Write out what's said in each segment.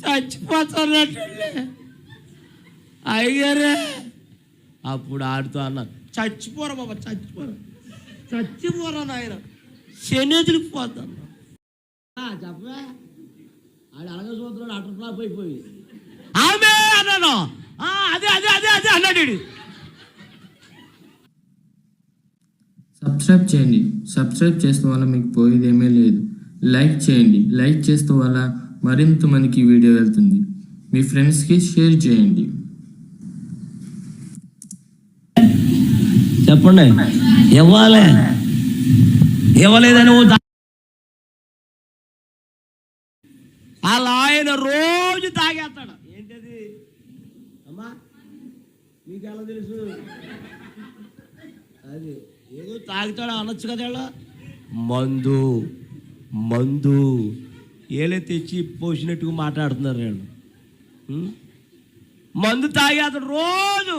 చచ్చిపోతానట్లే అయ్యారే. అప్పుడు ఆడుతూ అన్నారు, చచ్చిపోరా బాబా, చచ్చిపోరా నాయన, శనేతులకు పోతాను. చెప్పవే ఆడు అలాగే చూస్తున్నాడు, అటర్ ఫ్లాప్ అయిపోయి ఆమె అన్నాను. అదే అదే అదే అదే అన్నాడు. సబ్స్క్రైబ్ చేయండి. సబ్స్క్రైబ్ చేసిన వల్ల మీకు పోయేది ఏమీ లేదు. లైక్ చేయండి. లైక్ చేసిన వల్ల మరింత మందికి వీడియో వెళ్తుంది. మీ ఫ్రెండ్స్కి షేర్ చేయండి. చెప్పండి, ఇవ్వలేదని అలా ఆయన రోజు తాగేస్తాడు. ఏంటది అమ్మా, మీకు ఎలా తెలుసు? అది ఏదో తాగుతాడు అనొచ్చు కదా. మందు ఏలే తెచ్చి పోసినట్టుగా మాట్లాడుతున్నారు వీళ్ళు. మందు తాగేస్తాడు రోజు,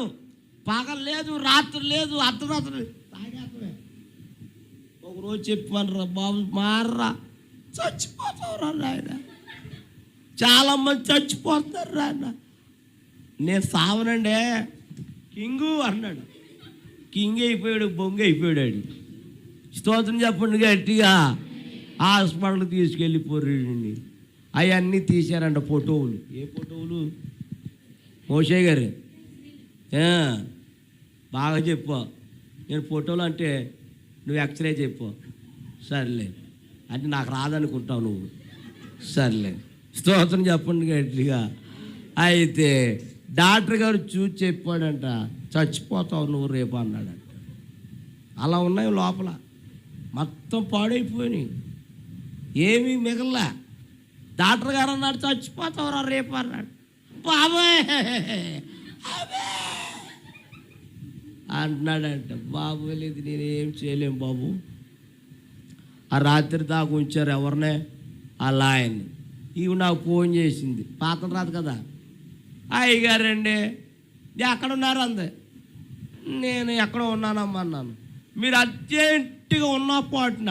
పగలు లేదు, రాత్రి లేదు, అర్ధరాత్రి లేదు, తాగేస్తాడే. ఒకరోజు చెప్పాను, బాబు మారరా, చచ్చిపోతావురా నాయన, చాలా మంది చచ్చిపోతారు రా అన్న. నేను సావనండి కింగు అన్నాడు. కింగ్ అయిపోయాడు, బొంగ అయిపోయాడు. స్తోత్రం చెప్పండి గట్టిగా. హాస్పిటల్కి తీసుకెళ్ళిపోరండి. అవన్నీ తీశారంట ఫోటోలు. ఏ ఫోటోలు? మోషే గారు బాగా చెప్పు. నేను ఫోటోలు అంటే నువ్వు ఎక్స్రే చెప్పు. సర్లే అంటే నాకు రాదనుకుంటావు నువ్వు. సర్లే స్తోత్రం చెప్పండి గట్టిగా. అయితే డాక్టర్ గారు చూసి చెప్పాడంట, చచ్చిపోతావు నువ్వు రేపు అన్నాడంట. అలా ఉన్నాయి లోపల, మొత్తం పాడైపోయినాయి, ఏమీ మిగల్లా. డాక్టర్ గారు అన్నాడు, చచ్చిపోతావురా రేపు అన్నాడు. బాబాయ్ అంటున్నాడంట. బాబు లేదు, నేనేం చేయలేం బాబు. ఆ రాత్రి దాకా ఉంచారు ఎవరినే? అలా ఆయన్ని. ఇవి నాకు ఫోన్ చేసింది, పాత్ర రాదు కదా. అయ్యగారండి ఎక్కడున్నారు అంది. నేను ఎక్కడ ఉన్నానమ్మా అన్నాను. మీరు అర్జెంటుగా ఉన్న పాటున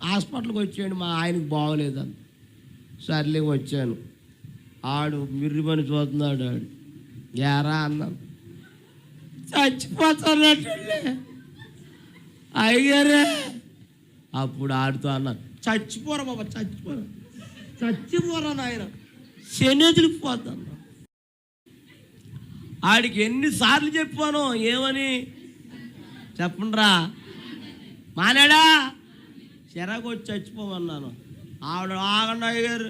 హాస్పిటల్కి వచ్చేయండి, మా ఆయనకు బాగోలేదండి. సర్లే వచ్చాను. ఆడు మిర్రిమని చూస్తున్నాడు. ఆడు ఏరా అన్నాను, చచ్చిపోతానట్లే అయ్యారే. అప్పుడు ఆడుతూ అన్నాను, చచ్చిపోరా బాబా, చచ్చిపోరా నాయన, శనేతులకు పోతాను. ఆడికి ఎన్నిసార్లు చెప్పాను ఏమని చెప్పండిరా, మానేడా చిరాకు వచ్చి చచ్చిపోమన్నాను. ఆవిడ ఆగండి అయ్యారు,